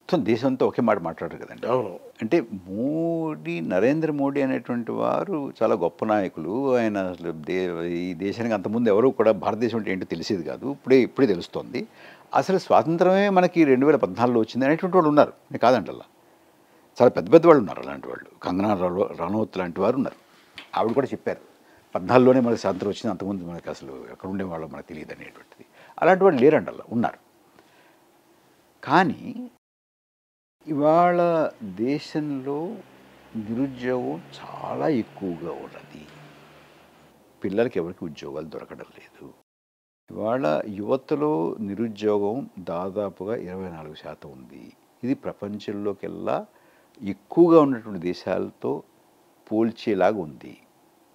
మొత్తం దేశంతో ఒకే మాట మాట్లాడరు కదండి. అవును. అంటే నరేంద్ర మోడీ అనేటువంటి వారు చాలా గొప్ప నాయకులు. ఆయన అసలు ఈ దేశానికి అంతకుముందు ఎవరు కూడా భారతదేశం అంటే ఏంటో తెలిసేది కాదు. ఇప్పుడే తెలుస్తోంది. అసలు స్వాతంత్రమే మనకి 2014లో వచ్చింది అనేటువంటి వాళ్ళు ఉన్నారు. నేను కాదంటల్లా. చాలా పెద్ద పెద్ద వాళ్ళు ఉన్నారు అలాంటి వాళ్ళు. కంగనా రనౌత్ లాంటి వారు ఉన్నారు. ఆవిడ కూడా చెప్పారు. 14లోనే మనకి స్వాతంత్రం వచ్చింది. అంతకుముందు మనకి అసలు ఎక్కడ ఉండేవాళ్ళో మనకు తెలియదు అనేటువంటిది. అలాంటి వాళ్ళు లేరంటల్లా ఉన్నారు. కానీ ఇవాళ దేశంలో నిరుద్యోగం చాలా ఎక్కువగా ఉన్నది. పిల్లలకి ఎవరికి ఉద్యోగాలు దొరకడం లేదు. ఇవాళ యువతలో నిరుద్యోగం దాదాపుగా 24% ఉంది. ఇది ప్రపంచంలోకెల్లా ఎక్కువగా ఉన్నటువంటి దేశాలతో పోల్చేలాగా ఉంది.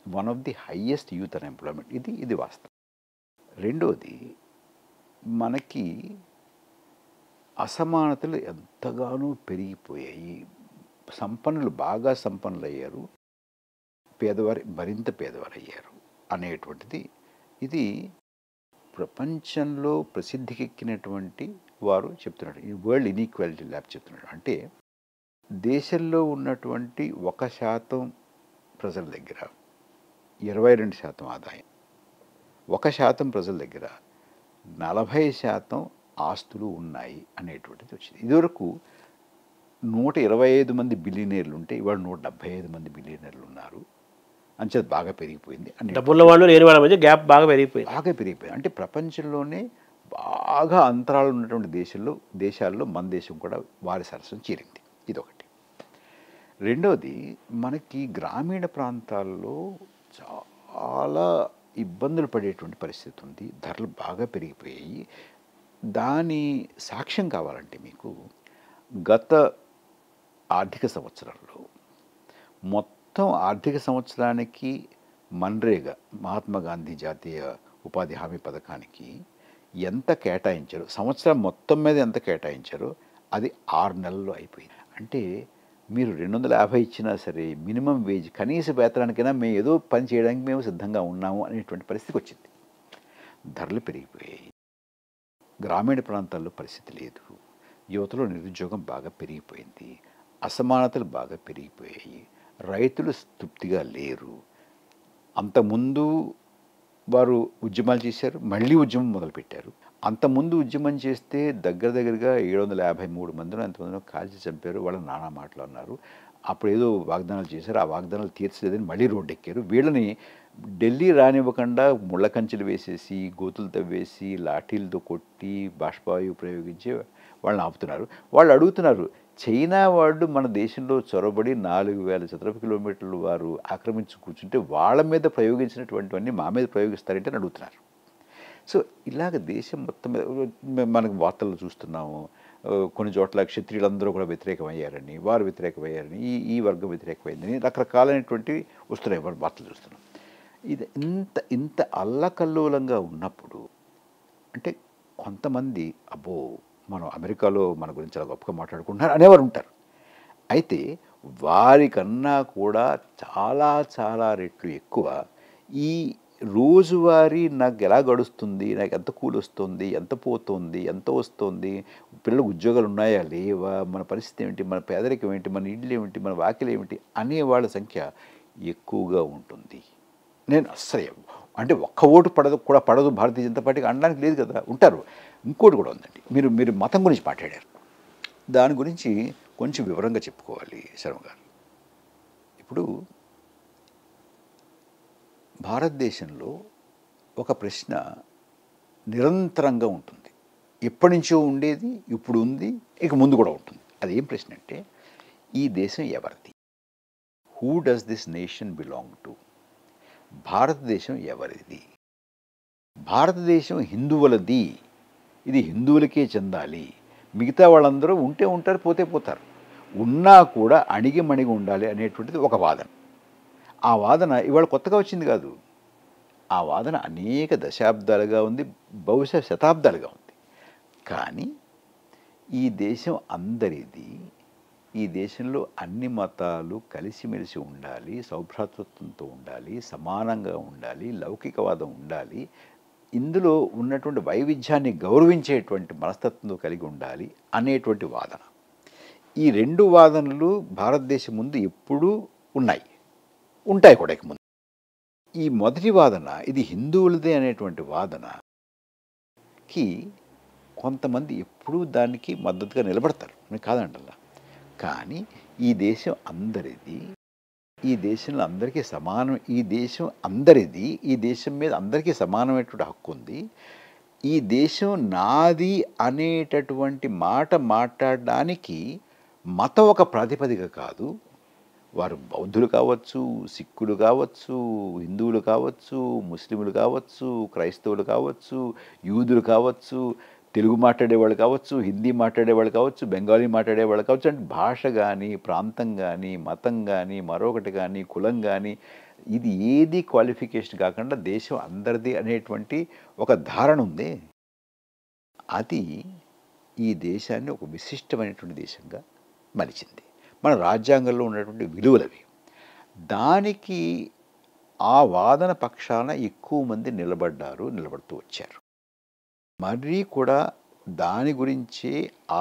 One of the highest youth unemployment. ఇది వాస్తవం. రెండోది, మనకి అసమానతలు ఎంతగానో పెరిగిపోయాయి. సంపన్నులు బాగా సంపన్నులయ్యారు, పేదవారు మరింత పేదవారయ్యారు అనేటువంటిది ఇది ప్రపంచంలో ప్రసిద్ధికెక్కినటువంటి వారు చెప్తున్నాడు. ఈ వరల్డ్ ఇన్ఈక్వాలిటీ ల్యాబ్ చెప్తున్నాడు. అంటే దేశంలో ఉన్నటువంటి 1% ప్రజల దగ్గర 22% ఆదాయం, 1% ప్రజల దగ్గర 40% ఆస్తులు ఉన్నాయి అనేటువంటిది వచ్చింది. ఇదివరకు 125 మంది బిలియనీర్లు ఉంటే ఇవాళ 175 మంది బిలియనీర్లు ఉన్నారు. అంచేది బాగా పెరిగిపోయింది. డబ్బున్న వాళ్ళు లేని వాళ్ళ మధ్య గ్యాప్ బాగా పెరిగిపోయింది. అంటే ప్రపంచంలోనే బాగా అంతరాలు ఉన్నటువంటి దేశాల్లో మన దేశం కూడా వారి సరస్సును చేరింది. ఇదొకటి. రెండవది, మనకి గ్రామీణ ప్రాంతాల్లో చాలా ఇబ్బందులు పడేటువంటి పరిస్థితి ఉంది. ధరలు బాగా పెరిగిపోయాయి. దాని సాక్ష్యం కావాలంటే మీకు గత ఆర్థిక సంవత్సరంలో మొత్తం ఆర్థిక సంవత్సరానికి మన్రేగా మహాత్మా గాంధీ జాతీయ ఉపాధి హామీ పథకానికి ఎంత కేటాయించారో, సంవత్సరం మొత్తం మీద ఎంత కేటాయించారో అది 6 నెలల్లో అయిపోయింది. అంటే మీరు 250 ఇచ్చినా సరే మినిమం వేజ్ కనీస వేతనానికైనా మేము ఏదో పని చేయడానికి మేము సిద్ధంగా ఉన్నాము అనేటువంటి పరిస్థితికి వచ్చింది. ధరలు పెరిగిపోయాయి. గ్రామీణ ప్రాంతాల్లో పరిస్థితి లేదు. యువతలో నిరుద్యోగం బాగా పెరిగిపోయింది. అసమానతలు బాగా పెరిగిపోయాయి. రైతులు తృప్తిగా లేరు. అంతకుముందు వారు ఉద్యమాలు చేశారు, మళ్ళీ ఉద్యమం మొదలుపెట్టారు. అంతకుముందు ఉద్యమం చేస్తే దగ్గరగా 753 మందినో ఎంతమందినో కాల్చి చంపారు. వాళ్ళని నానా మాటలు అన్నారు. అప్పుడు ఏదో వాగ్దానాలు చేశారు. ఆ వాగ్దానాలు తీర్చలేదని మళ్ళీ రోడ్డెక్కారు. వీళ్ళని ఢిల్లీ రానివ్వకుండా ముళ్ళ కంచెలు వేసేసి, గోతులు తవ్వేసి, లాఠీలతో కొట్టి, బాష్పవాయువు ప్రయోగించి వాళ్ళని ఆపుతున్నారు. వాళ్ళు అడుగుతున్నారు, చైనా వాళ్ళు మన దేశంలో చొరబడి 4000 చదరపు కిలోమీటర్లు వారు ఆక్రమించి కూర్చుంటే వాళ్ళ మీద ప్రయోగించినటువంటివన్నీ మా మీద ప్రయోగిస్తారంటే అని అడుగుతున్నారు. సో ఇలాగ దేశం మొత్తం మీద మనకు వార్తలు చూస్తున్నాము. కొన్ని చోట్ల క్షత్రియులందరూ కూడా వ్యతిరేకమయ్యారని, వారు వ్యతిరేకమయ్యారని, ఈ వర్గం వ్యతిరేకమైందని రకరకాలైనటువంటివి వస్తున్నాయి. వార్తలు చూస్తున్నాం. ఇది ఇంత అల్లకల్లోలంగా ఉన్నప్పుడు అంటే కొంతమంది అబ్బో మనం అమెరికాలో మన గురించి చాలా గొప్పగా మాట్లాడుకుంటున్నారు అనేవారు ఉంటారు. అయితే వారికన్నా కూడా చాలా రెట్లు ఎక్కువ ఈ రోజువారీ నాకు ఎలా గడుస్తుంది, నాకు ఎంత కూలి వస్తుంది, ఎంత పోతుంది, ఎంత వస్తుంది, పిల్లలకు ఉద్యోగాలు ఉన్నాయా లేవా, మన పరిస్థితి ఏమిటి, మన పేదరికం ఏంటి, మన ఇళ్ళు ఏమిటి, మన వాకిలు ఏమిటి అనే వాళ్ళ సంఖ్య ఎక్కువగా ఉంటుంది. నేను అస్సలు అంటే ఒక్క ఓటు పడదు భారతీయ జనతా పార్టీకి అనడానికి లేదు కదా, ఉంటారు. ఇంకోటి కూడా ఉందండి. మీరు మతం గురించి మాట్లాడారు. దాని గురించి కొంచెం వివరంగా చెప్పుకోవాలి శర్మ గారు. ఇప్పుడు భారతదేశంలో ఒక ప్రశ్న నిరంతరంగా ఉంటుంది. ఎప్పటి నుంచో ఉండేది, ఇప్పుడు ఉంది, ఇక ముందు కూడా ఉంటుంది. అదేం ప్రశ్న అంటే, ఈ దేశం ఎవరిది? Who does this nation belong to? భారతదేశం ఎవరిది? భారతదేశం హిందువులది, ఇది హిందువులకే చెందాలి, మిగతా వాళ్ళందరూ ఉంటే ఉంటారు, పోతే పోతారు, ఉన్నా కూడా అణిగిమణిగి ఉండాలి అనేటువంటిది ఒక వాదన. ఆ వాదన ఇవాళ కొత్తగా వచ్చింది కాదు. ఆ వాదన అనేక దశాబ్దాలుగా ఉంది, బహుశా శతాబ్దాలుగా ఉంది. కానీ ఈ దేశం అందరిది. ఈ దేశంలో అన్ని మతాలు కలిసిమెలిసి ఉండాలి, సౌభ్రాతృత్వంతో ఉండాలి, సమానంగా ఉండాలి, లౌకికవాదం ఉండాలి, ఇందులో ఉన్నటువంటి వైవిధ్యాన్ని గౌరవించేటువంటి మనస్తత్వంతో కలిగి ఉండాలి అనేటువంటి వాదన. ఈ రెండు వాదనలు భారతదేశం ముందు ఎప్పుడూ ఉంటాయి కూడా ఇక ముందు. ఈ మొదటి వాదన ఇది హిందువులదే అనేటువంటి వాదనకి కొంతమంది ఎప్పుడూ దానికి మద్దతుగా నిలబడతారు, నేను కాదంటల్లా. కానీ ఈ దేశం అందరిది, ఈ దేశంలో అందరికీ సమానం, ఈ దేశం అందరిది, ఈ దేశం మీద అందరికీ సమానమైనటువంటి హక్కు ఉంది. ఈ దేశం నాది అనేటటువంటి మాట మాట్లాడడానికి మతం ఒక ప్రాతిపదిక కాదు. వారు బౌద్ధులు కావచ్చు, సిక్కులు కావచ్చు, హిందువులు కావచ్చు, ముస్లింలు కావచ్చు, క్రైస్తవులు కావచ్చు, యూదులు కావచ్చు, తెలుగు మాట్లాడేవాళ్ళు కావచ్చు, హిందీ మాట్లాడేవాళ్ళు కావచ్చు, బెంగాలీ మాట్లాడేవాళ్ళు కావచ్చు. అంటే భాష కానీ, ప్రాంతం కానీ, మతం కానీ, మరొకటి కానీ, కులం కానీ, ఇది ఏది క్వాలిఫికేషన్ కాకుండా దేశం అందరిది అనేటువంటి ఒక ధారణ ఉంది. అది ఈ దేశాన్ని ఒక విశిష్టమైనటువంటి దేశంగా మలిచింది. మన రాజ్యాంగంలో ఉన్నటువంటి విలువలవి. దానికి ఆ వాదన పక్షాన ఎక్కువ మంది నిలబడుతూ వచ్చారు. మరీ కూడా దాని గురించి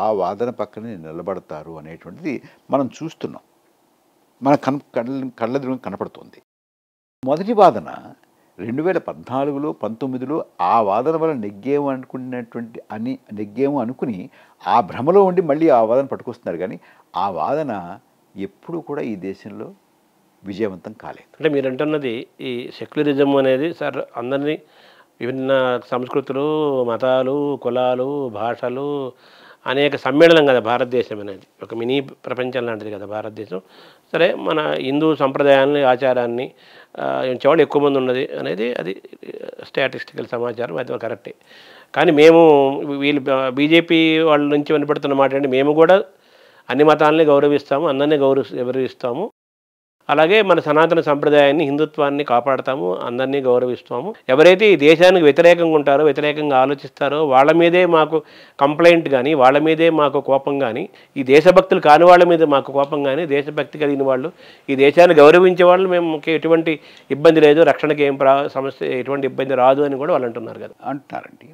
ఆ వాదన పక్కనే నిలబడతారు అనేటువంటిది మనం చూస్తున్నాం, మన కళ్ళెదురుగా కనపడుతుంది. మొదటి వాదన 2014లో 19లో ఆ వాదన వల్ల నెగ్గేము అనుకుని ఆ భ్రమలో ఉండి మళ్ళీ ఆ వాదన పట్టుకొస్తున్నారు. కానీ ఆ వాదన ఎప్పుడూ కూడా ఈ దేశంలో విజయవంతం కాలేదు. అంటే మీరు అంటున్నది ఈ సెక్యులరిజం అనేది సార్ అందరినీ విభిన్న సంస్కృతులు, మతాలు, కులాలు, భాషలు అనేక సమ్మేళనం కదా భారతదేశం అనేది. ఒక మినీ ప్రపంచం లాంటిది కదా భారతదేశం. సరే, మన హిందూ సంప్రదాయాన్ని, ఆచారాన్ని చెవాళ్ళు ఎక్కువ మంది ఉన్నది అనేది అది స్టాటిస్టికల్ సమాచారం, అది కరెక్టే. కానీ మేము వీళ్ళు బీజేపీ వాళ్ళ నుంచి వినపడుతున్న మాట అంటే మేము కూడా అన్ని మతాలని గౌరవిస్తాము, అందరినీ గౌరవిస్తాము. అలాగే మన సనాతన సంప్రదాయాన్ని, హిందుత్వాన్ని కాపాడతాము, అందరినీ గౌరవిస్తాము. ఎవరైతే ఈ దేశానికి వ్యతిరేకంగా ఉంటారో, వ్యతిరేకంగా ఆలోచిస్తారో వాళ్ళ మీదే మాకు కంప్లైంట్ కానీ, వాళ్ళ మీదే మాకు కోపం కానీ, ఈ దేశభక్తులు కాని వాళ్ళ మీద మాకు కోపం కానీ, దేశభక్తి కలిగిన వాళ్ళు, ఈ దేశాన్ని గౌరవించే వాళ్ళు మేము ఎటువంటి ఇబ్బంది లేదు, రక్షణకి ఏం సమస్య, ఎటువంటి ఇబ్బంది రాదు అని కూడా వాళ్ళు అంటున్నారు కదా. అంటున్నారండి.